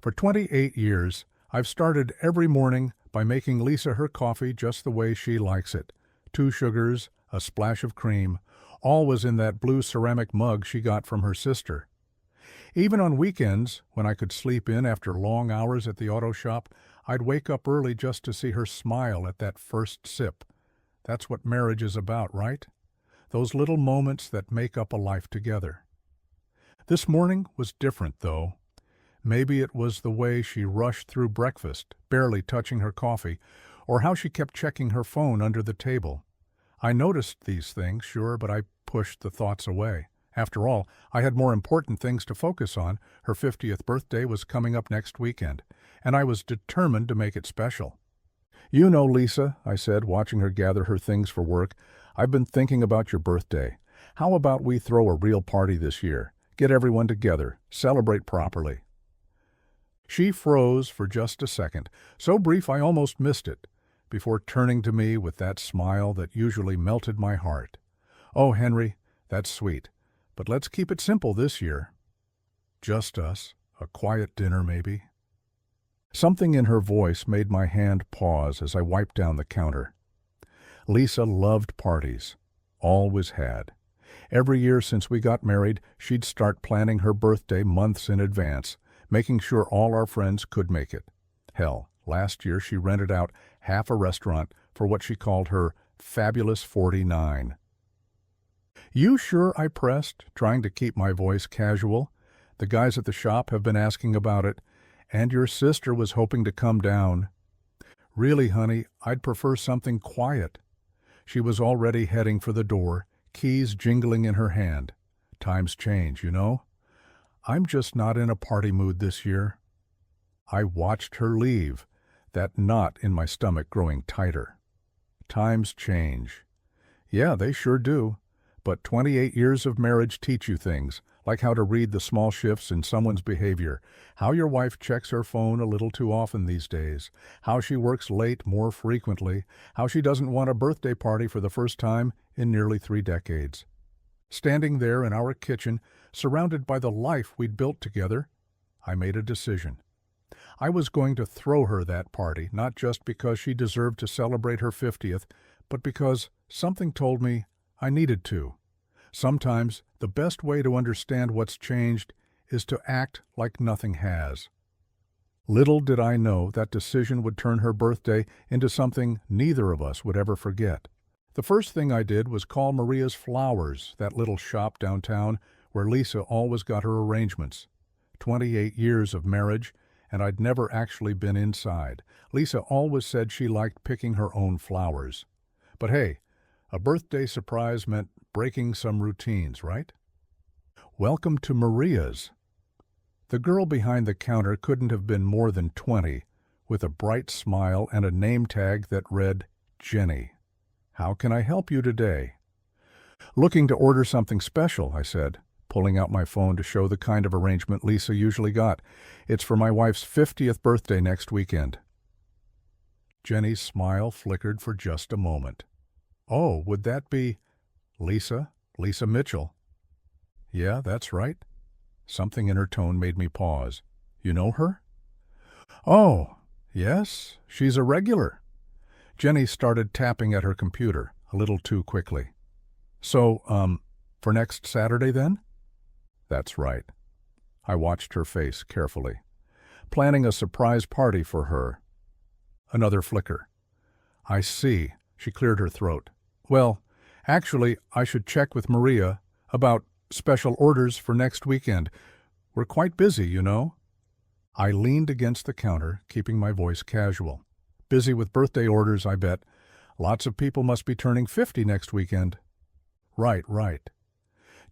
For 28 years, I've started every morning by making Lisa her coffee just the way she likes it. 2 sugars, a splash of cream, always in that blue ceramic mug she got from her sister. Even on weekends, when I could sleep in after long hours at the auto shop, I'd wake up early just to see her smile at that first sip. That's what marriage is about, right? Those little moments that make up a life together. This morning was different, though. Maybe it was the way she rushed through breakfast, barely touching her coffee, or how she kept checking her phone under the table. I noticed these things, sure, but I pushed the thoughts away. After all, I had more important things to focus on. Her 50th birthday was coming up next weekend, and I was determined to make it special. "You know, Lisa," I said, watching her gather her things for work, "I've been thinking about your birthday. How about we throw a real party this year? Get everyone together, celebrate properly." She froze for just a second, so brief I almost missed it, before turning to me with that smile that usually melted my heart. "Oh, Henry, that's sweet, but let's keep it simple this year. Just us, a quiet dinner maybe." Something in her voice made my hand pause as I wiped down the counter. Lisa loved parties, always had. Every year since we got married, she'd start planning her birthday months in advance, making sure all our friends could make it. Hell, last year she rented out half a restaurant for what she called her fabulous 49. "You sure?" I pressed, trying to keep my voice casual. "The guys at the shop have been asking about it, and your sister was hoping to come down." "Really, honey, I'd prefer something quiet." She was already heading for the door, keys jingling in her hand. Times change, you know. "I'm just not in a party mood this year." I watched her leave, that knot in my stomach growing tighter. Times change. Yeah, they sure do. But 28 years of marriage teach you things, like how to read the small shifts in someone's behavior, how your wife checks her phone a little too often these days, how she works late more frequently, how she doesn't want a birthday party for the first time in nearly 3 decades. Standing there in our kitchen, surrounded by the life we'd built together, I made a decision. I was going to throw her that party, not just because she deserved to celebrate her 50th, but because something told me I needed to. Sometimes the best way to understand what's changed is to act like nothing has. Little did I know that decision would turn her birthday into something neither of us would ever forget. The first thing I did was call Maria's Flowers, that little shop downtown where Lisa always got her arrangements. 28 years of marriage, and I'd never actually been inside. Lisa always said she liked picking her own flowers. But hey, a birthday surprise meant breaking some routines, right? "Welcome to Maria's." The girl behind the counter couldn't have been more than 20, with a bright smile and a name tag that read, "Jenny. How can I help you today?" "Looking to order something special," I said, pulling out my phone to show the kind of arrangement Lisa usually got. "It's for my wife's 50th birthday next weekend." Jenny's smile flickered for just a moment. "Oh, would that be Lisa Mitchell?" "Yeah, that's right." Something in her tone made me pause. "You know her?" "Oh, yes, she's a regular." Jenny started tapping at her computer, a little too quickly. "So, for next Saturday then?" "That's right." I watched her face carefully. "Planning a surprise party for her." Another flicker. "I see." She cleared her throat. "Well, actually, I should check with Maria about special orders for next weekend. We're quite busy, you know." I leaned against the counter, keeping my voice casual. "Busy with birthday orders, I bet. Lots of people must be turning 50 next weekend." Right.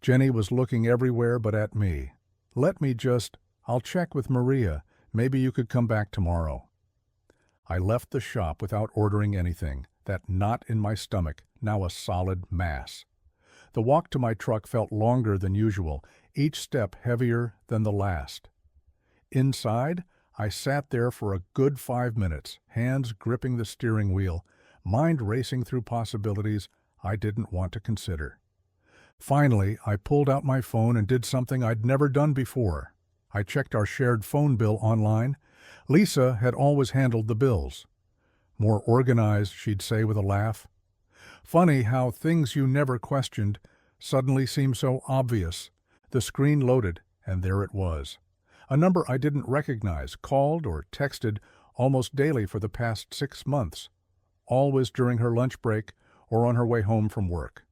Jenny was looking everywhere but at me. I'll check with Maria. Maybe you could come back tomorrow." I left the shop without ordering anything, that knot in my stomach now a solid mass. The walk to my truck felt longer than usual, each step heavier than the last. Inside, I sat there for a good 5 minutes, hands gripping the steering wheel, mind racing through possibilities I didn't want to consider. Finally, I pulled out my phone and did something I'd never done before. I checked our shared phone bill online. Lisa had always handled the bills. More organized, she'd say with a laugh. Funny how things you never questioned suddenly seem so obvious. The screen loaded, and there it was. A number I didn't recognize, called or texted almost daily for the past 6 months. Always during her lunch break or on her way home from work.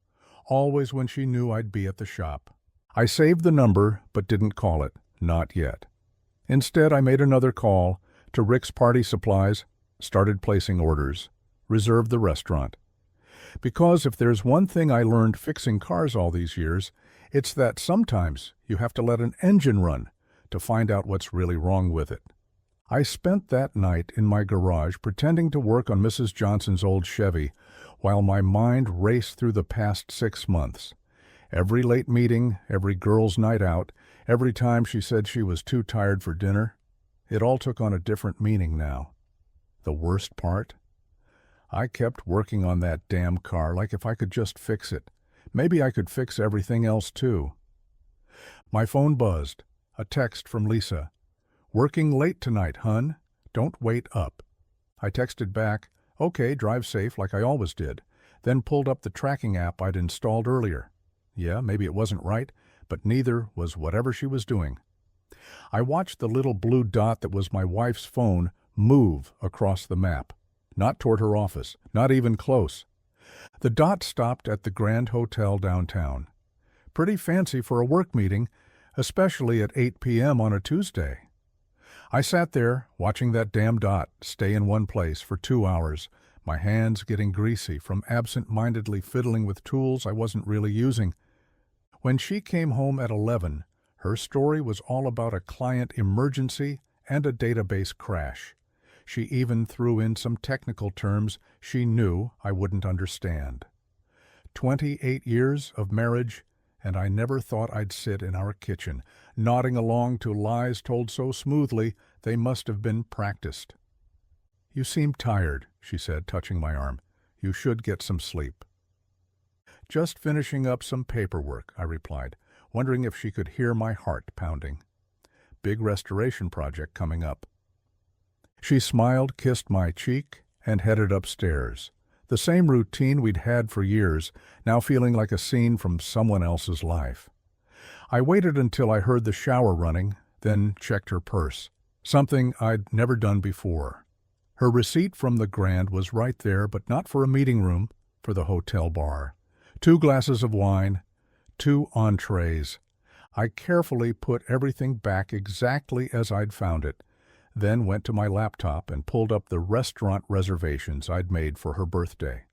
Always when she knew I'd be at the shop. I saved the number, but didn't call it. Not yet. Instead, I made another call to Rick's Party Supplies, started placing orders, reserved the restaurant. Because if there's one thing I learned fixing cars all these years, it's that sometimes you have to let an engine run to find out what's really wrong with it. I spent that night in my garage pretending to work on Mrs. Johnson's old Chevy while my mind raced through the past 6 months. Every late meeting, every girls' night out, every time she said she was too tired for dinner, it all took on a different meaning now. The worst part? I kept working on that damn car like if I could just fix it. Maybe I could fix everything else too. My phone buzzed. A text from Lisa. "Working late tonight, hun. Don't wait up." I texted back, "Okay, drive safe," like I always did, then pulled up the tracking app I'd installed earlier. Yeah, maybe it wasn't right, but neither was whatever she was doing. I watched the little blue dot that was my wife's phone move across the map. Not toward her office, not even close. The dot stopped at the Grand Hotel downtown. Pretty fancy for a work meeting, especially at 8 p.m. on a Tuesday. I sat there, watching that damn dot stay in one place for 2 hours, my hands getting greasy from absent-mindedly fiddling with tools I wasn't really using. When she came home at 11, her story was all about a client emergency and a database crash. She even threw in some technical terms she knew I wouldn't understand. 28 years of marriage, and I never thought I'd sit in our kitchen, nodding along to lies told so smoothly they must have been practiced. "You seem tired," she said, touching my arm. "You should get some sleep." "Just finishing up some paperwork," I replied, wondering if she could hear my heart pounding. "Big restoration project coming up." She smiled, kissed my cheek, and headed upstairs. The same routine we'd had for years, now feeling like a scene from someone else's life. I waited until I heard the shower running, then checked her purse, something I'd never done before. Her receipt from the Grand was right there, but not for a meeting room, for the hotel bar. 2 glasses of wine, 2 entrees. I carefully put everything back exactly as I'd found it, then went to my laptop and pulled up the restaurant reservations I'd made for her birthday.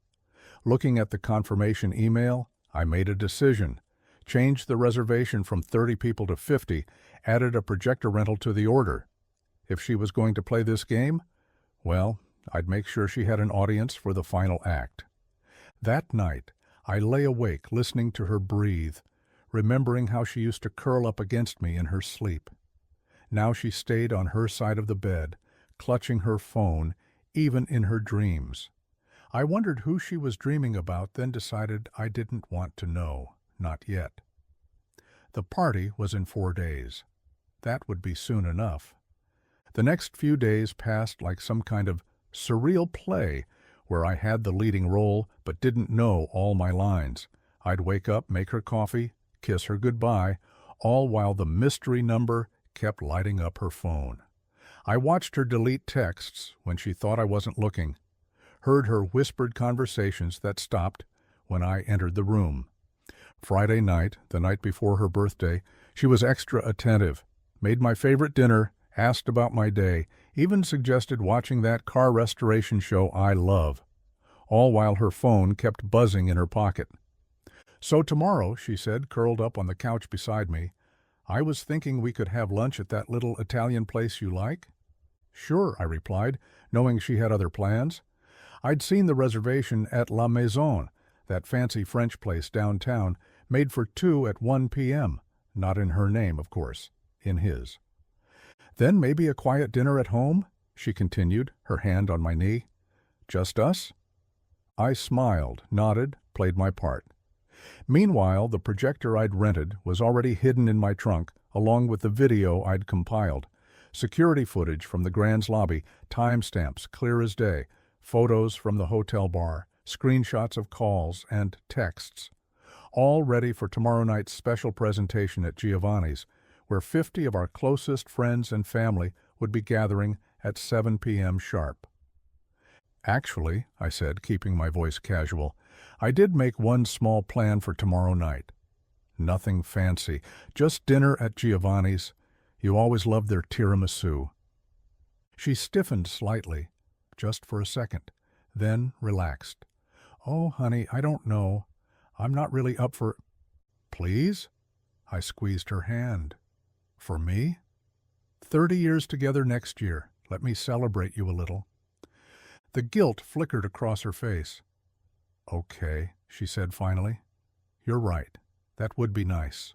Looking at the confirmation email, I made a decision. Changed the reservation from 30 people to 50, added a projector rental to the order. If she was going to play this game, well, I'd make sure she had an audience for the final act. That night, I lay awake listening to her breathe, remembering how she used to curl up against me in her sleep. Now she stayed on her side of the bed, clutching her phone, even in her dreams. I wondered who she was dreaming about, then decided I didn't want to know. Not yet. The party was in 4 days. That would be soon enough. The next few days passed like some kind of surreal play where I had the leading role but didn't know all my lines. I'd wake up, make her coffee, kiss her goodbye, all while the mystery number kept lighting up her phone. I watched her delete texts when she thought I wasn't looking, heard her whispered conversations that stopped when I entered the room. Friday night, the night before her birthday, she was extra attentive, made my favorite dinner, asked about my day, even suggested watching that car restoration show I love, all while her phone kept buzzing in her pocket. "So tomorrow," she said, curled up on the couch beside me, "I was thinking we could have lunch at that little Italian place you like?" "Sure," I replied, knowing she had other plans. I'd seen the reservation at La Maison, that fancy French place downtown, made for 2 at 1 p.m., not in her name, of course, in his. "Then maybe a quiet dinner at home?" she continued, her hand on my knee. "Just us?" I smiled, nodded, played my part. Meanwhile, the projector I'd rented was already hidden in my trunk, along with the video I'd compiled. Security footage from the Grand's lobby, timestamps clear as day, photos from the hotel bar, screenshots of calls and texts. All ready for tomorrow night's special presentation at Giovanni's, where 50 of our closest friends and family would be gathering at 7 p.m. sharp. Actually, I said, keeping my voice casual, I did make one small plan for tomorrow night. Nothing fancy, just dinner at Giovanni's. You always loved their tiramisu. She stiffened slightly, just for a second, then relaxed. Oh, honey, I don't know. I'm not really up for... Please? I squeezed her hand. For me? 30 years together next year. Let me celebrate you a little. The guilt flickered across her face. Okay, she said finally. You're right. That would be nice.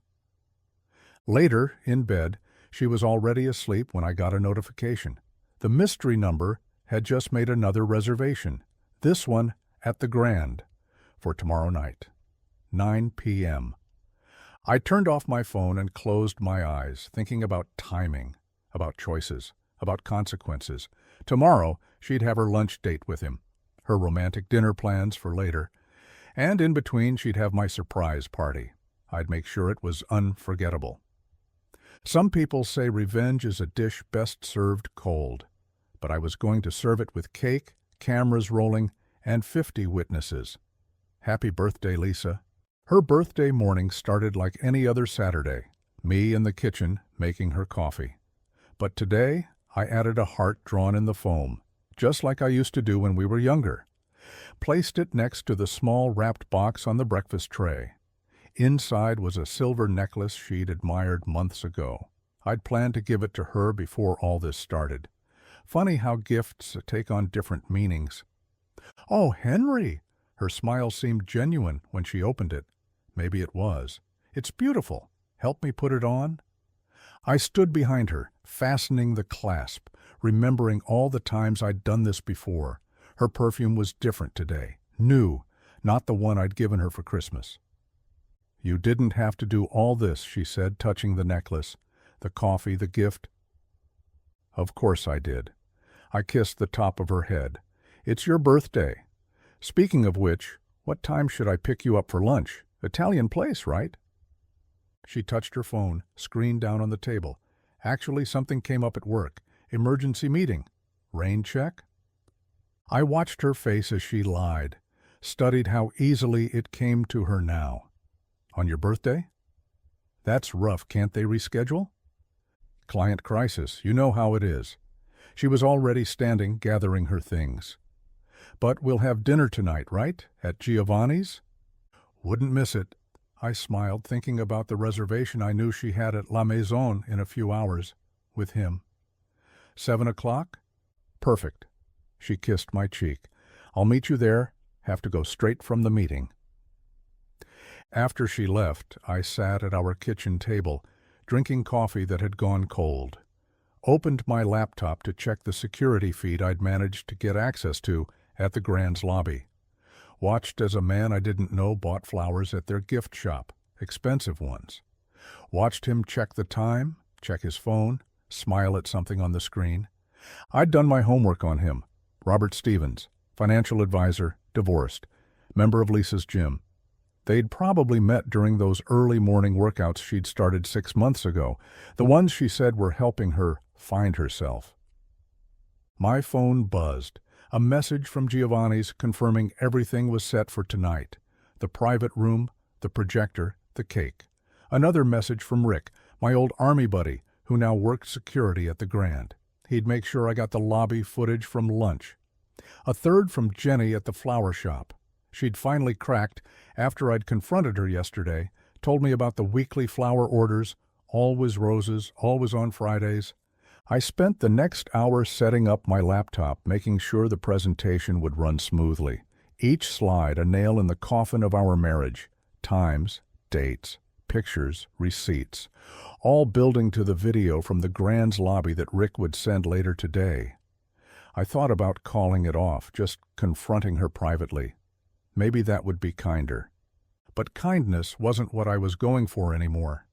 Later, in bed, she was already asleep when I got a notification. The mystery number had just made another reservation, this one at the Grand, for tomorrow night, 9 p.m. I turned off my phone and closed my eyes, thinking about timing, about choices, about consequences. Tomorrow, she'd have her lunch date with him, her romantic dinner plans for later, and in between she'd have my surprise party. I'd make sure it was unforgettable. Some people say revenge is a dish best served cold, but I was going to serve it with cake, cameras rolling, and 50 witnesses. Happy birthday, Lisa. Her birthday morning started like any other Saturday, me in the kitchen making her coffee. But today, I added a heart drawn in the foam, just like I used to do when we were younger. Placed it next to the small wrapped box on the breakfast tray. Inside was a silver necklace she'd admired months ago. I'd planned to give it to her before all this started. Funny how gifts take on different meanings. Oh, Henry! Her smile seemed genuine when she opened it. Maybe it was. It's beautiful. Help me put it on? I stood behind her, fastening the clasp, remembering all the times I'd done this before. Her perfume was different today, new, not the one I'd given her for Christmas. You didn't have to do all this, she said, touching the necklace, the coffee, the gift. Of course I did. I kissed the top of her head. It's your birthday. Speaking of which, what time should I pick you up for lunch? Italian place, right? She touched her phone, screen down on the table. Actually, something came up at work. Emergency meeting. Rain check? I watched her face as she lied, studied how easily it came to her now. On your birthday? That's rough. Can't they reschedule? Client crisis. You know how it is. She was already standing, gathering her things. But we'll have dinner tonight, right? At Giovanni's? Wouldn't miss it. I smiled, thinking about the reservation I knew she had at La Maison in a few hours, with him. 7 o'clock? Perfect. She kissed my cheek. I'll meet you there. Have to go straight from the meeting. After she left, I sat at our kitchen table, drinking coffee that had gone cold. Opened my laptop to check the security feed I'd managed to get access to at the Grand's lobby. Watched as a man I didn't know bought flowers at their gift shop, expensive ones. Watched him check the time, check his phone, smile at something on the screen. I'd done my homework on him. Robert Stevens, financial advisor, divorced, member of Lisa's gym. They'd probably met during those early morning workouts she'd started 6 months ago, the ones she said were helping her find herself. My phone buzzed. A message from Giovanni's confirming everything was set for tonight. The private room, the projector, the cake. Another message from Rick, my old army buddy, who now worked security at the Grand. He'd make sure I got the lobby footage from lunch. A third from Jenny at the flower shop. She'd finally cracked after I'd confronted her yesterday, told me about the weekly flower orders, always roses, always on Fridays. I spent the next hour setting up my laptop, making sure the presentation would run smoothly. Each slide a nail in the coffin of our marriage. Times, dates, pictures, receipts, all building to the video from the Grand's lobby that Rick would send later today. I thought about calling it off, just confronting her privately. Maybe that would be kinder. But kindness wasn't what I was going for anymore.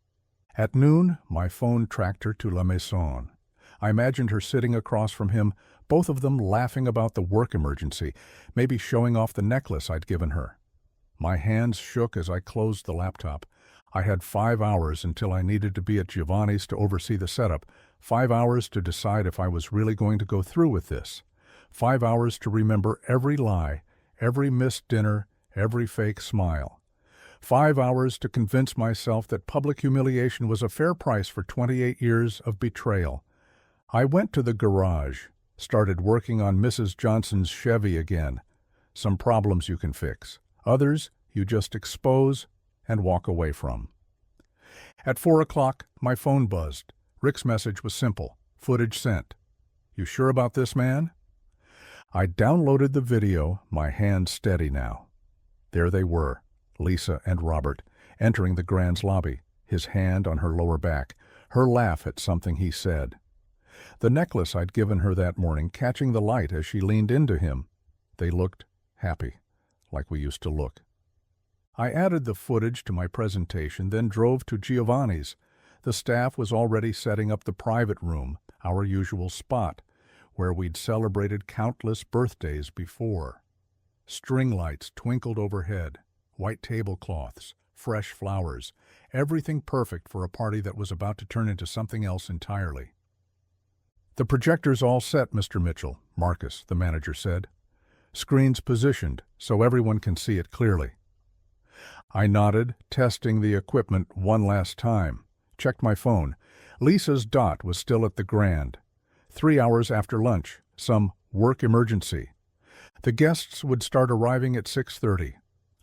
At noon, my phone tracked her to la maison. I imagined her sitting across from him, both of them laughing about the work emergency, maybe showing off the necklace I'd given her. My hands shook as I closed the laptop. I had 5 hours until I needed to be at Giovanni's to oversee the setup, 5 hours to decide if I was really going to go through with this, 5 hours to remember every lie, every missed dinner, every fake smile. 5 hours to convince myself that public humiliation was a fair price for 28 years of betrayal. I went to the garage, started working on Mrs. Johnson's Chevy again. Some problems you can fix. Others you just expose and walk away from. At 4 o'clock, my phone buzzed. Rick's message was simple. Footage sent. You sure about this, man? I downloaded the video, my hands steady now. There they were, Lisa and Robert, entering the Grand's lobby, his hand on her lower back, her laugh at something he said. The necklace I'd given her that morning catching the light as she leaned into him. They looked happy, like we used to look. I added the footage to my presentation, then drove to Giovanni's. The staff was already setting up the private room, our usual spot, where we'd celebrated countless birthdays before. String lights twinkled overhead, white tablecloths, fresh flowers, everything perfect for a party that was about to turn into something else entirely. The projector's all set, Mr. Mitchell, Marcus, the manager said. Screens positioned so everyone can see it clearly. I nodded, testing the equipment one last time. Checked my phone. Lisa's dot was still at the Grand. 3 hours after lunch, some work emergency. The guests would start arriving at 6:30.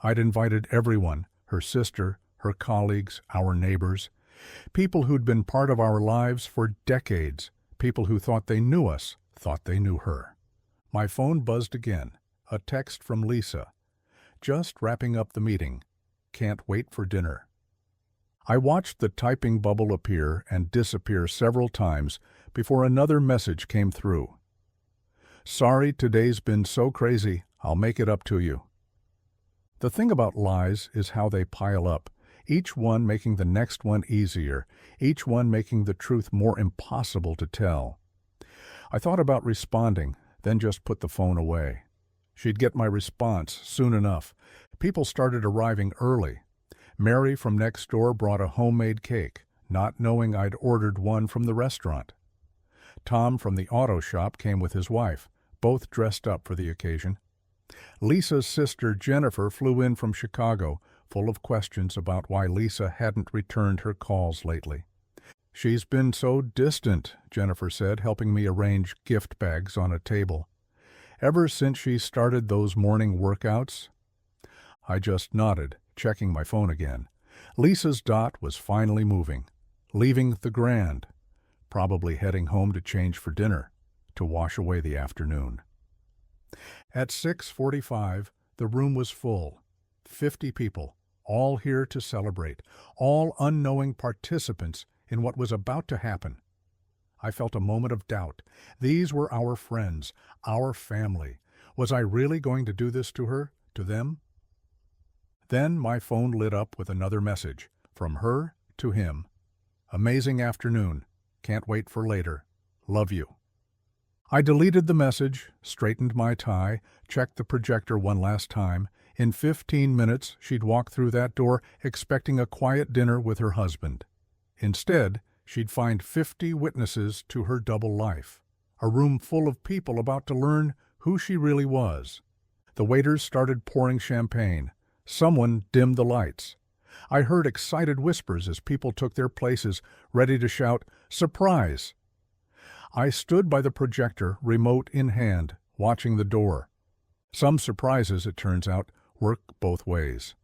I'd invited everyone, her sister, her colleagues, our neighbors, people who'd been part of our lives for decades, people who thought they knew us, thought they knew her. My phone buzzed again, a text from Lisa. Just wrapping up the meeting. Can't wait for dinner. I watched the typing bubble appear and disappear several times before another message came through. Sorry, today's been so crazy. I'll make it up to you. The thing about lies is how they pile up, each one making the next one easier, each one making the truth more impossible to tell. I thought about responding, then just put the phone away. She'd get my response soon enough. People started arriving early. Mary from next door brought a homemade cake, not knowing I'd ordered one from the restaurant. Tom from the auto shop came with his wife, both dressed up for the occasion. Lisa's sister Jennifer flew in from Chicago, full of questions about why Lisa hadn't returned her calls lately. She's been so distant, Jennifer said, helping me arrange gift bags on a table. Ever since she started those morning workouts? I just nodded, checking my phone again. Lisa's dot was finally moving, leaving the Grand, probably heading home to change for dinner, to wash away the afternoon. At 6:45, the room was full. 50 people, all here to celebrate, all unknowing participants in what was about to happen. I felt a moment of doubt. These were our friends, our family. Was I really going to do this to her, to them? Then my phone lit up with another message, from her to him. Amazing afternoon. Can't wait for later. Love you. I deleted the message, straightened my tie, checked the projector one last time. In 15 minutes, she'd walk through that door expecting a quiet dinner with her husband. Instead, she'd find 50 witnesses to her double life, a room full of people about to learn who she really was. The waiters started pouring champagne. Someone dimmed the lights. I heard excited whispers as people took their places, ready to shout, "Surprise!" I stood by the projector, remote in hand, watching the door. Some surprises, it turns out, work both ways.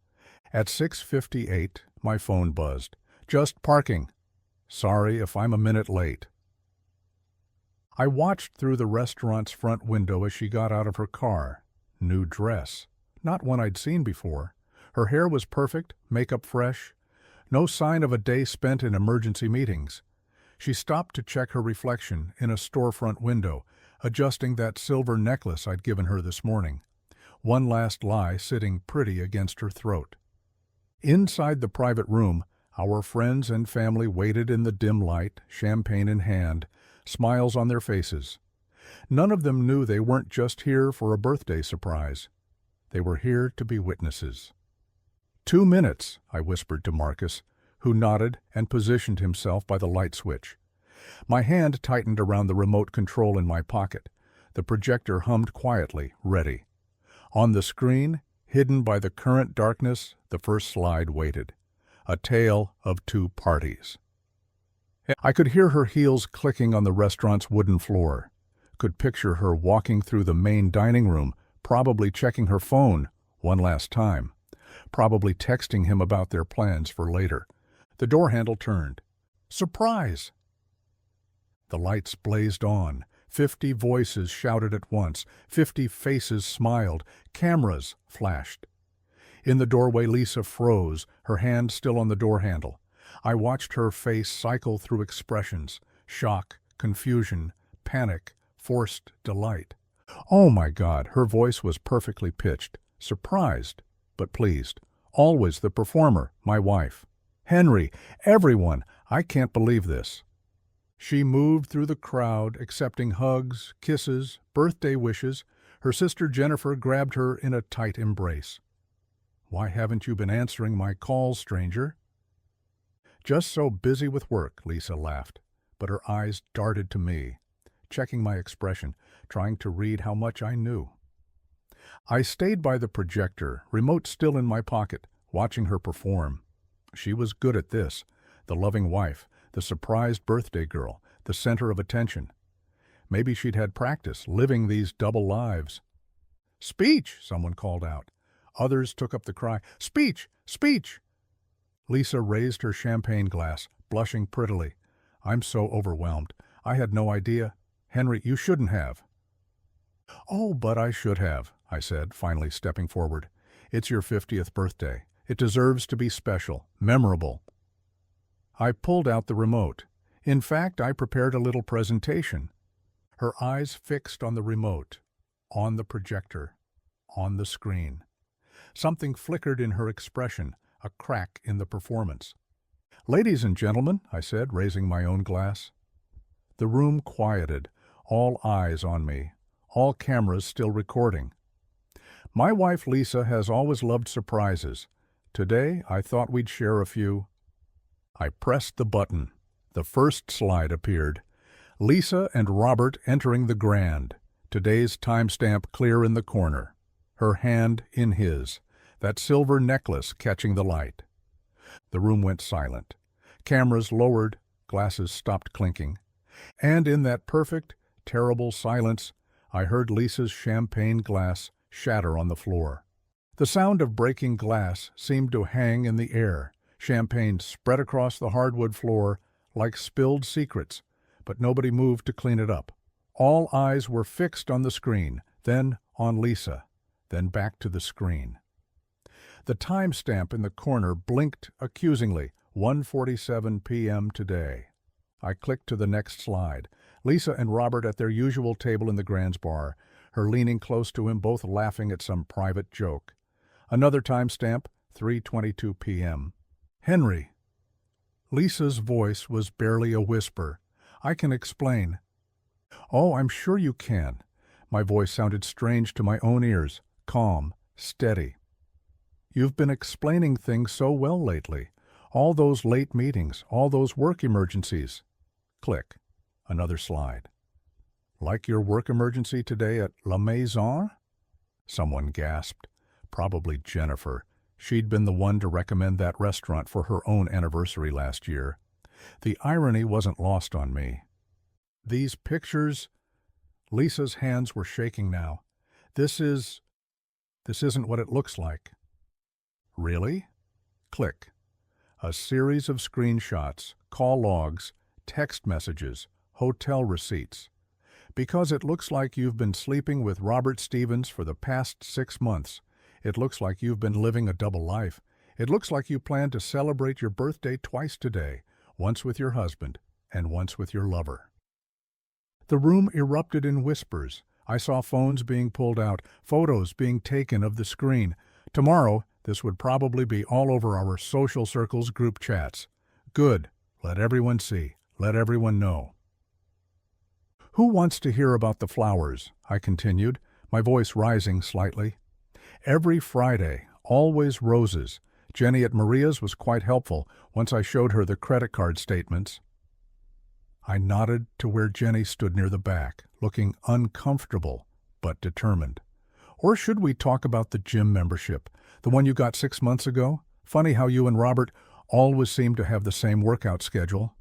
At 6:58, my phone buzzed. Just parking. Sorry if I'm a minute late. I watched through the restaurant's front window as she got out of her car. New dress. Not one I'd seen before. Her hair was perfect, makeup fresh. No sign of a day spent in emergency meetings. She stopped to check her reflection in a storefront window, adjusting that silver necklace I'd given her this morning. One last lie sitting pretty against her throat. Inside the private room, Our friends and family waited in the dim light, champagne in hand, smiles on their faces. None of them knew they weren't just here for a birthday surprise. They were here to be witnesses. 2 minutes, I whispered to Marcus, who nodded and positioned himself by the light switch. My hand tightened around the remote control in my pocket. The projector hummed quietly, ready. On the screen, hidden by the current darkness, the first slide waited. A tale of two parties. I could hear her heels clicking on the restaurant's wooden floor. Could picture her walking through the main dining room, probably checking her phone one last time. Probably texting him about their plans for later. The door handle turned. Surprise! The lights blazed on. 50 voices shouted at once. 50 faces smiled. Cameras flashed. In the doorway, Lisa froze, her hand still on the door handle. I watched her face cycle through expressions: shock, confusion, panic, forced delight. Oh my God, her voice was perfectly pitched, surprised, but pleased. Always the performer, my wife. Henry, everyone, I can't believe this. She moved through the crowd, accepting hugs, kisses, birthday wishes. Her sister Jennifer grabbed her in a tight embrace. Why haven't you been answering my calls, stranger? Just so busy with work, Lisa laughed, but her eyes darted to me, checking my expression, trying to read how much I knew. I stayed by the projector, remote still in my pocket, watching her perform. She was good at this, the loving wife, the surprised birthday girl, the center of attention. Maybe she'd had practice living these double lives. Speech, someone called out. Others took up the cry, speech, speech. Lisa raised her champagne glass, blushing prettily. I'm so overwhelmed. I had no idea. Henry, you shouldn't have. Oh, but I should have, I said, finally stepping forward. It's your 50th birthday. It deserves to be special, memorable. I pulled out the remote. In fact, I prepared a little presentation. Her eyes fixed on the remote, on the projector, on the screen. Something flickered in her expression, a crack in the performance. Ladies and gentlemen, I said, raising my own glass. The room quieted, all eyes on me, all cameras still recording. My wife Lisa has always loved surprises. Today, I thought we'd share a few. I pressed the button. The first slide appeared. Lisa and Robert entering the Grand. Today's timestamp clear in the corner. Her hand in his. That silver necklace catching the light. The room went silent. Cameras lowered, glasses stopped clinking. And in that perfect, terrible silence, I heard Lisa's champagne glass shatter on the floor. The sound of breaking glass seemed to hang in the air. Champagne spread across the hardwood floor like spilled secrets, but nobody moved to clean it up. All eyes were fixed on the screen, then on Lisa, then back to the screen. The timestamp in the corner blinked accusingly, 1:47 p.m. today. I clicked to the next slide. Lisa and Robert at their usual table in the Grand's bar, her leaning close to him, both laughing at some private joke. Another timestamp, 3:22 p.m. Henry. Lisa's voice was barely a whisper. I can explain. Oh, I'm sure you can. My voice sounded strange to my own ears, calm, steady. You've been explaining things so well lately. All those late meetings, all those work emergencies. Click. Another slide. Like your work emergency today at La Maison? Someone gasped. Probably Jennifer. She'd been the one to recommend that restaurant for her own anniversary last year. The irony wasn't lost on me. These pictures... Lisa's hands were shaking now. This isn't what it looks like. Really? Click. A series of screenshots, call logs, text messages, hotel receipts. Because it looks like you've been sleeping with Robert Stevens for the past 6 months. It looks like you've been living a double life. It looks like you plan to celebrate your birthday twice today, once with your husband and once with your lover. The room erupted in whispers. I saw phones being pulled out, photos being taken of the screen. Tomorrow, This would probably be all over our social circles group chats. Good. Let everyone see. Let everyone know. Who wants to hear about the flowers? I continued, my voice rising slightly. Every Friday, always roses. Jenny at Maria's was quite helpful once I showed her the credit card statements. I nodded to where Jenny stood near the back, looking uncomfortable but determined. Or should we talk about the gym membership, the one you got 6 months ago? Funny how you and Robert always seem to have the same workout schedule.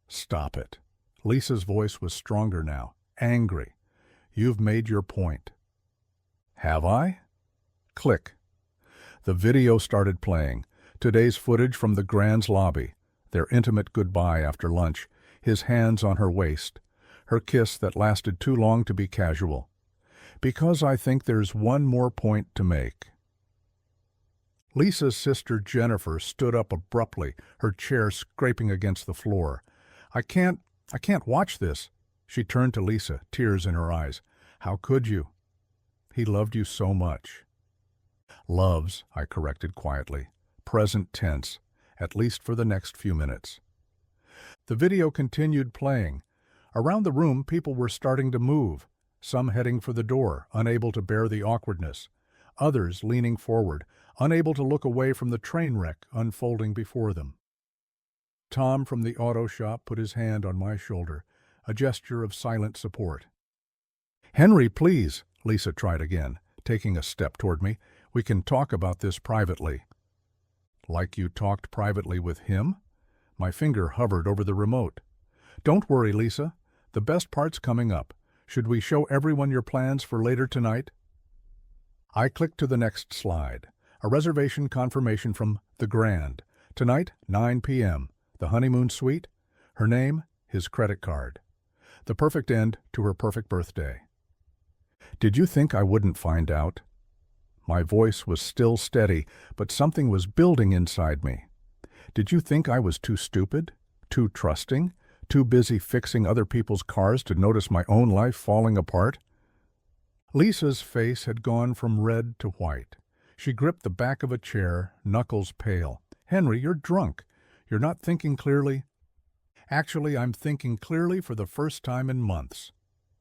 Stop it. Lisa's voice was stronger now, angry. You've made your point. Have I? Click. The video started playing. Today's footage from the Grand's lobby. Their intimate goodbye after lunch. His hands on her waist. Her kiss that lasted too long to be casual. Because I think there's one more point to make. Lisa's sister Jennifer stood up abruptly, her chair scraping against the floor. I can't watch this. She turned to Lisa, tears in her eyes. How could you? He loved you so much. Loves, I corrected quietly. Present tense, at least for the next few minutes. The video continued playing. Around the room, people were starting to move, some heading for the door, unable to bear the awkwardness, others leaning forward, unable to look away from the train wreck unfolding before them. Tom from the auto shop put his hand on my shoulder, a gesture of silent support. Henry, please, Lisa tried again, taking a step toward me. We can talk about this privately. Like you talked privately with him? My finger hovered over the remote. Don't worry, Lisa. The best part's coming up. Should we show everyone your plans for later tonight? I clicked to the next slide. A reservation confirmation from the Grand. Tonight, 9 p.m. The honeymoon suite. Her name, his credit card. The perfect end to her perfect birthday. Did you think I wouldn't find out? My voice was still steady, but something was building inside me. Did you think I was too stupid? Too trusting? Too busy fixing other people's cars to notice my own life falling apart? Lisa's face had gone from red to white. She gripped the back of a chair, knuckles pale. Henry, you're drunk. You're not thinking clearly. Actually, I'm thinking clearly for the first time in months.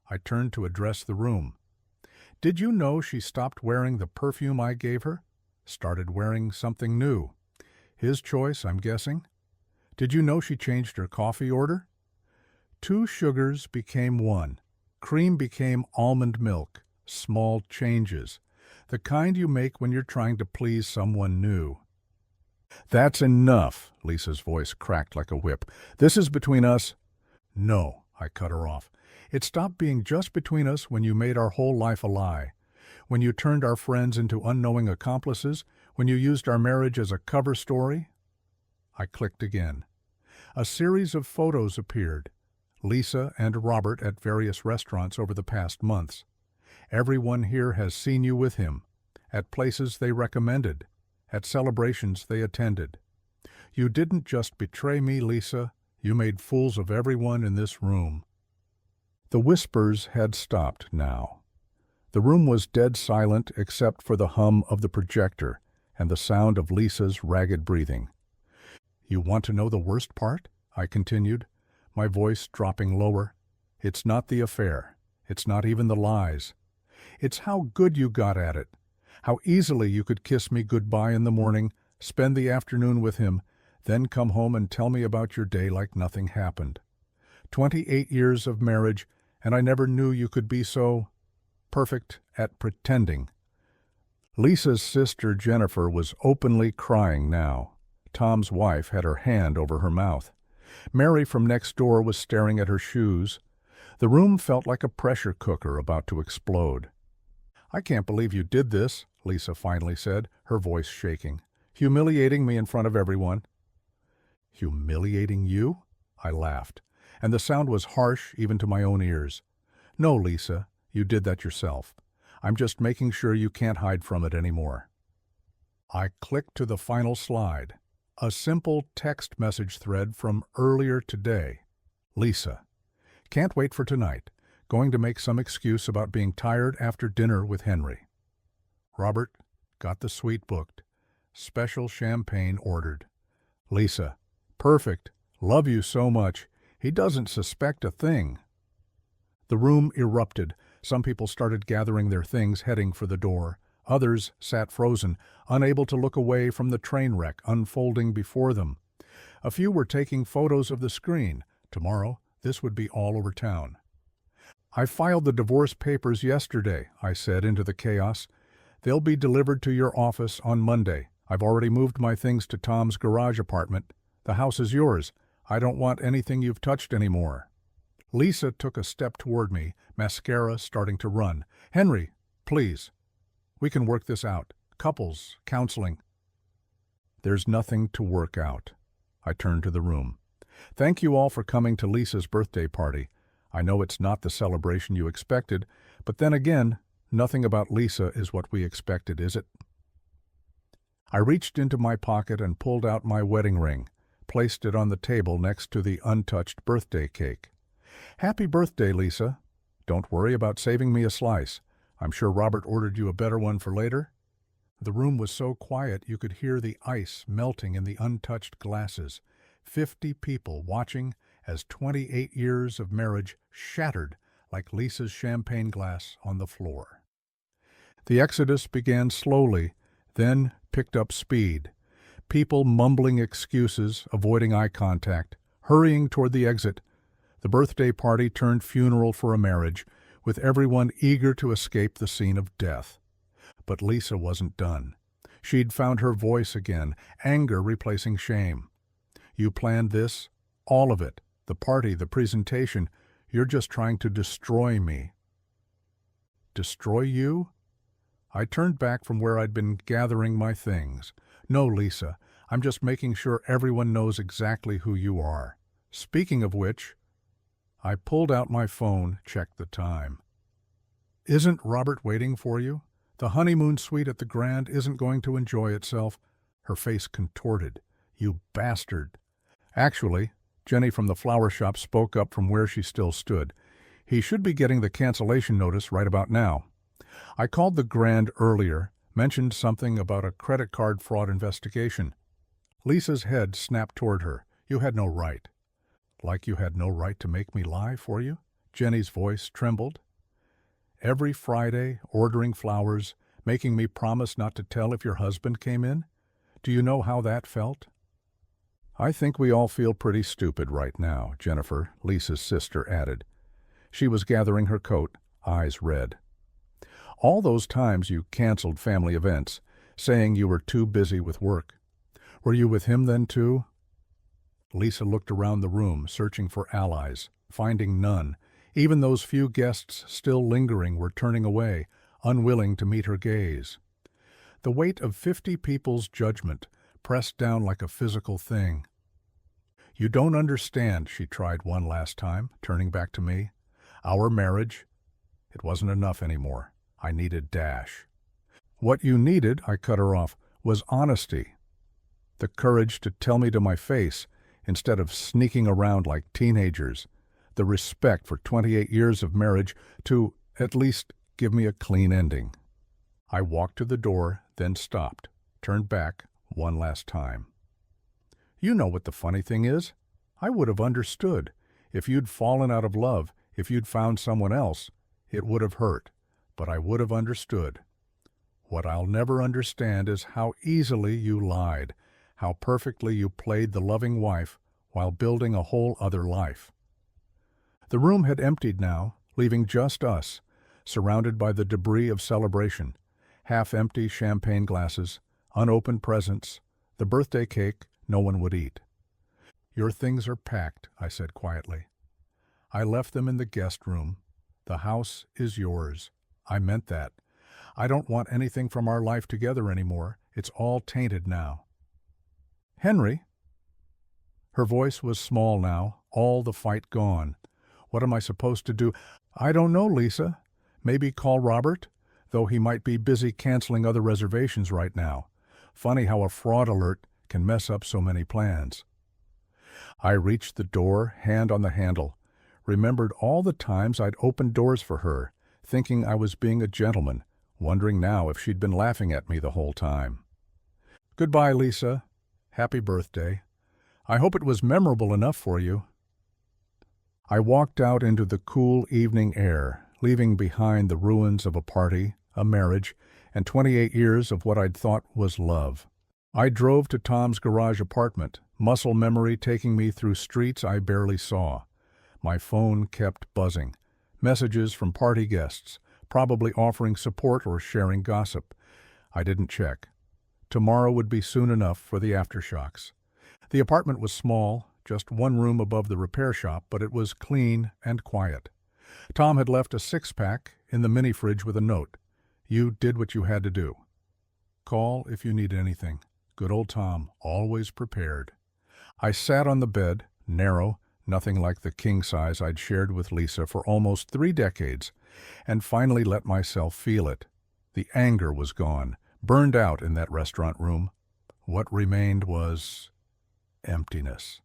I turned to address the room. Did you know she stopped wearing the perfume I gave her? Started wearing something new. His choice, I'm guessing. Did you know she changed her coffee order? 2 sugars became 1. Cream became almond milk. Small changes. The kind you make when you're trying to please someone new. That's enough, Lisa's voice cracked like a whip. This is between us. No, I cut her off. It stopped being just between us when you made our whole life a lie. When you turned our friends into unknowing accomplices. When you used our marriage as a cover story. I clicked again. A series of photos appeared. Lisa and Robert at various restaurants over the past months. Everyone here has seen you with him, at places they recommended, at celebrations they attended. You didn't just betray me, Lisa. You made fools of everyone in this room. The whispers had stopped now. The room was dead silent except for the hum of the projector and the sound of Lisa's ragged breathing. You want to know the worst part? I continued, my voice dropping lower. It's not the affair. It's not even the lies. It's how good you got at it. How easily you could kiss me goodbye in the morning, spend the afternoon with him, then come home and tell me about your day like nothing happened. 28 years of marriage, and I never knew you could be so perfect at pretending. Lisa's sister Jennifer was openly crying now. Tom's wife had her hand over her mouth. Mary from next door was staring at her shoes. The room felt like a pressure cooker about to explode. I can't believe you did this, Lisa finally said, her voice shaking. Humiliating me in front of everyone. Humiliating you? I laughed, and the sound was harsh even to my own ears. No, Lisa, you did that yourself. I'm just making sure you can't hide from it anymore. I clicked to the final slide. A simple text message thread from earlier today. Lisa. Can't wait for tonight. Going to make some excuse about being tired after dinner with Henry. Robert, got the suite booked. Special champagne ordered. Lisa, perfect. Love you so much. He doesn't suspect a thing. The room erupted. Some people started gathering their things, heading for the door. Others sat frozen, unable to look away from the train wreck unfolding before them. A few were taking photos of the screen. Tomorrow, this would be all over town. I filed the divorce papers yesterday, I said into the chaos. They'll be delivered to your office on Monday. I've already moved my things to Tom's garage apartment. The house is yours. I don't want anything you've touched anymore. Lisa took a step toward me, mascara starting to run. Henry, please. We can work this out. Couples, counseling. There's nothing to work out. I turned to the room. Thank you all for coming to Lisa's birthday party. I know it's not the celebration you expected, but then again, nothing about Lisa is what we expected, is it? I reached into my pocket and pulled out my wedding ring, placed it on the table next to the untouched birthday cake. Happy birthday, Lisa. Don't worry about saving me a slice. I'm sure Robert ordered you a better one for later. The room was so quiet you could hear the ice melting in the untouched glasses. 50 people watching as 28 years of marriage shattered like Lisa's champagne glass on the floor. The exodus began slowly, then picked up speed. People mumbling excuses, avoiding eye contact, hurrying toward the exit. The birthday party turned funeral for a marriage, with everyone eager to escape the scene of death. But Lisa wasn't done. She'd found her voice again, anger replacing shame. You planned this, all of it, the party, the presentation. You're just trying to destroy me. Destroy you? I turned back from where I'd been gathering my things. No, Lisa, I'm just making sure everyone knows exactly who you are. Speaking of which, I pulled out my phone, checked the time. Isn't Robert waiting for you? The honeymoon suite at the Grand isn't going to enjoy itself. Her face contorted. You bastard. Actually, Jenny from the flower shop spoke up from where she still stood. He should be getting the cancellation notice right about now. I called the Grand earlier, mentioned something about a credit card fraud investigation. Lisa's head snapped toward her. You had no right. Like you had no right to make me lie for you? Jenny's voice trembled. Every Friday, ordering flowers, making me promise not to tell if your husband came in? Do you know how that felt? I think we all feel pretty stupid right now, Jennifer, Lisa's sister added. She was gathering her coat, eyes red. All those times you canceled family events, saying you were too busy with work. Were you with him then too? Lisa looked around the room, searching for allies, finding none. Even those few guests still lingering were turning away, unwilling to meet her gaze. The weight of 50 people's judgment pressed down like a physical thing. You don't understand, she tried one last time, turning back to me. Our marriage, it wasn't enough anymore. I needed dash. What you needed, I cut her off, was honesty. The courage to tell me to my face, instead of sneaking around like teenagers. The respect for 28 years of marriage to, at least, give me a clean ending. I walked to the door, then stopped, turned back one last time. You know what the funny thing is? I would have understood. If you'd fallen out of love, if you'd found someone else, it would have hurt, but I would have understood. What I'll never understand is how easily you lied, how perfectly you played the loving wife while building a whole other life. The room had emptied now, leaving just us, surrounded by the debris of celebration, half-empty champagne glasses, unopened presents, the birthday cake no one would eat. Your things are packed, I said quietly. I left them in the guest room. The house is yours. I meant that. I don't want anything from our life together anymore. It's all tainted now. Henry? Her voice was small now, all the fight gone. What am I supposed to do? I don't know, Lisa. Maybe call Robert, though he might be busy canceling other reservations right now. Funny how a fraud alert can mess up so many plans. I reached the door, hand on the handle, remembered all the times I'd opened doors for her, thinking I was being a gentleman, wondering now if she'd been laughing at me the whole time. Goodbye, Lisa. Happy birthday. I hope it was memorable enough for you. I walked out into the cool evening air, leaving behind the ruins of a party, a marriage, and 28 years of what I'd thought was love. I drove to Tom's garage apartment, muscle memory taking me through streets I barely saw. My phone kept buzzing. Messages from party guests, probably offering support or sharing gossip. I didn't check. Tomorrow would be soon enough for the aftershocks. The apartment was small, just one room above the repair shop, but it was clean and quiet. Tom had left a six-pack in the mini-fridge with a note. You did what you had to do. Call if you need anything. Good old Tom, always prepared. I sat on the bed, narrow, nothing like the king size I'd shared with Lisa for almost 3 decades, and finally let myself feel it. The anger was gone, burned out in that restaurant room. What remained was emptiness.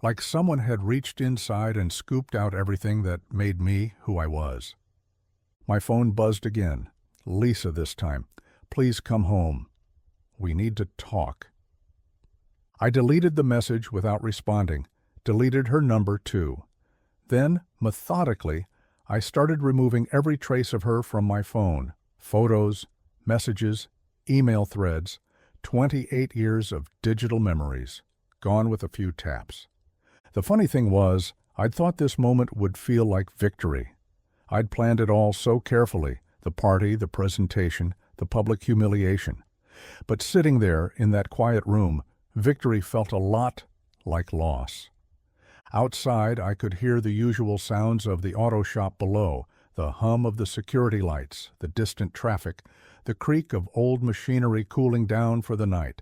Like someone had reached inside and scooped out everything that made me who I was. My phone buzzed again. Lisa this time. Please come home. We need to talk. I deleted the message without responding, deleted her number too. Then, methodically, I started removing every trace of her from my phone. Photos, messages, email threads, 28 years of digital memories, gone with a few taps. The funny thing was, I'd thought this moment would feel like victory. I'd planned it all so carefully, the party, the presentation, the public humiliation. But sitting there in that quiet room, victory felt a lot like loss. Outside, I could hear the usual sounds of the auto shop below, the hum of the security lights, the distant traffic, the creak of old machinery cooling down for the night.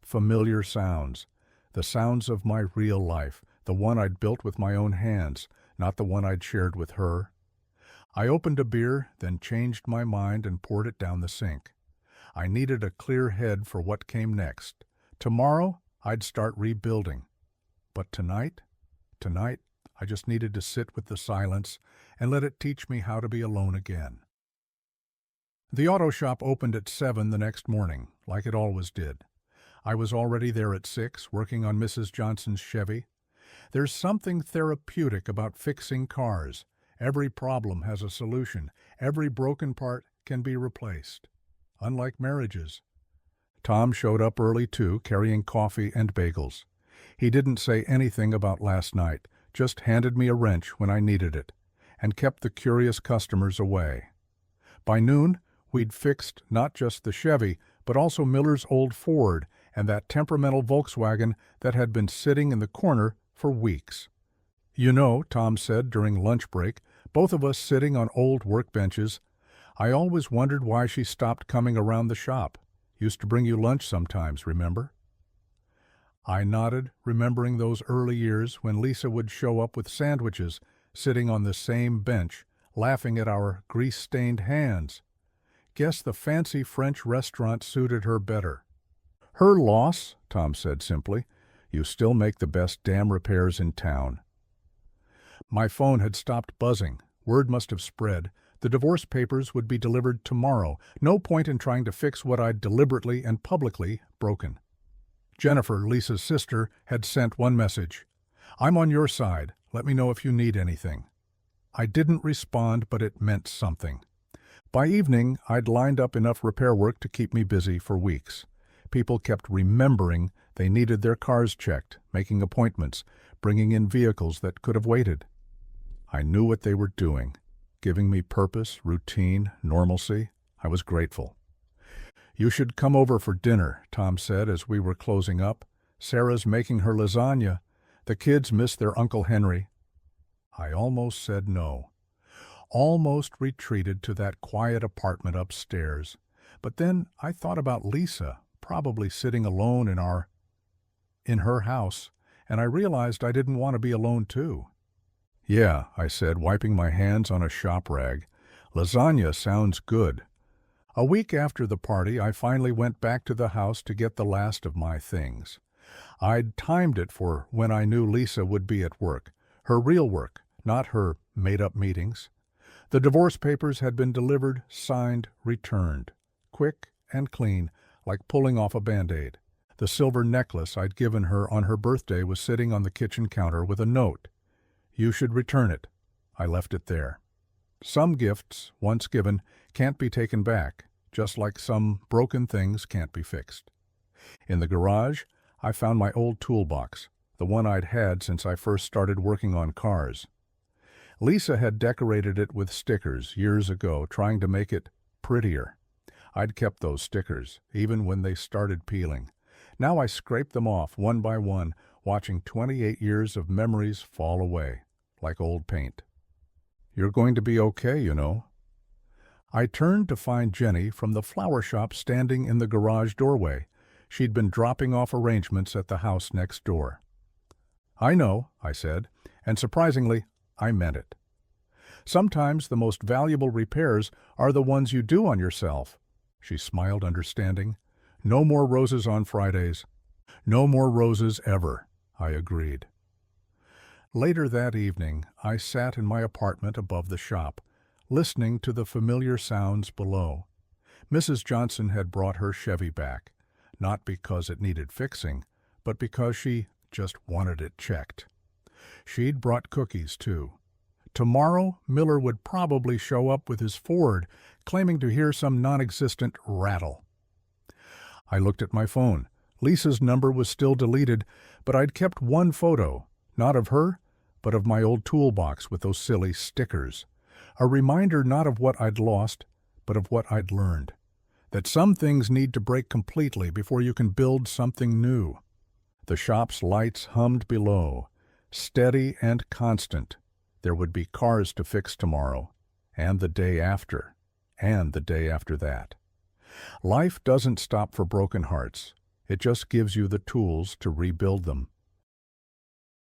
Familiar sounds, the sounds of my real life, the one I'd built with my own hands, not the one I'd shared with her. I opened a beer, then changed my mind and poured it down the sink. I needed a clear head for what came next. Tomorrow, I'd start rebuilding. But tonight, I just needed to sit with the silence and let it teach me how to be alone again. The auto shop opened at 7 the next morning, like it always did. I was already there at 6, working on Mrs. Johnson's Chevy. There's something therapeutic about fixing cars. Every problem has a solution. Every broken part can be replaced. Unlike marriages. Tom showed up early too, carrying coffee and bagels. He didn't say anything about last night, just handed me a wrench when I needed it, and kept the curious customers away. By noon, we'd fixed not just the Chevy, but also Miller's old Ford and that temperamental Volkswagen that had been sitting in the corner for weeks. You know, Tom said during lunch break, both of us sitting on old workbenches, I always wondered why she stopped coming around the shop. Used to bring you lunch sometimes, remember? I nodded, remembering those early years when Lisa would show up with sandwiches, sitting on the same bench, laughing at our grease-stained hands. Guess the fancy French restaurant suited her better. Her loss, Tom said simply. You still make the best damn repairs in town. My phone had stopped buzzing. Word must have spread. The divorce papers would be delivered tomorrow. No point in trying to fix what I'd deliberately and publicly broken. Jennifer, Lisa's sister, had sent one message. I'm on your side. Let me know if you need anything. I didn't respond, but it meant something. By evening, I'd lined up enough repair work to keep me busy for weeks. People kept remembering they needed their cars checked, making appointments, bringing in vehicles that could have waited. I knew what they were doing, giving me purpose, routine, normalcy. I was grateful. You should come over for dinner, Tom said as we were closing up. Sarah's making her lasagna. The kids miss their Uncle Henry. I almost said no. Almost retreated to that quiet apartment upstairs. But then I thought about Lisa, probably sitting alone in her house, and I realized I didn't want to be alone too. Yeah, I said, wiping my hands on a shop rag. Lasagna sounds good. A week after the party, I finally went back to the house to get the last of my things. I'd timed it for when I knew Lisa would be at work, her real work, not her made-up meetings. The divorce papers had been delivered, signed, returned. Quick and clean, like pulling off a Band-Aid. The silver necklace I'd given her on her birthday was sitting on the kitchen counter with a note. "You should return it." I left it there. Some gifts, once given, can't be taken back, just like some broken things can't be fixed. In the garage, I found my old toolbox, the one I'd had since I first started working on cars. Lisa had decorated it with stickers years ago, trying to make it prettier. I'd kept those stickers, even when they started peeling. Now I scraped them off one by one, watching 28 years of memories fall away, like old paint. "You're going to be okay, you know." I turned to find Jenny from the flower shop standing in the garage doorway. She'd been dropping off arrangements at the house next door. "I know," I said, and surprisingly, I meant it. "Sometimes the most valuable repairs are the ones you do on yourself." She smiled understanding. "No more roses on Fridays." "No more roses ever," I agreed. Later that evening, I sat in my apartment above the shop, listening to the familiar sounds below. Mrs. Johnson had brought her Chevy back, not because it needed fixing, but because she just wanted it checked. She'd brought cookies, too. Tomorrow, Miller would probably show up with his Ford, claiming to hear some non-existent rattle. I looked at my phone. Lisa's number was still deleted, but I'd kept one photo, not of her, but of my old toolbox with those silly stickers. A reminder not of what I'd lost, but of what I'd learned. That some things need to break completely before you can build something new. The shop's lights hummed below, steady and constant. There would be cars to fix tomorrow, and the day after, and the day after that. Life doesn't stop for broken hearts. It just gives you the tools to rebuild them.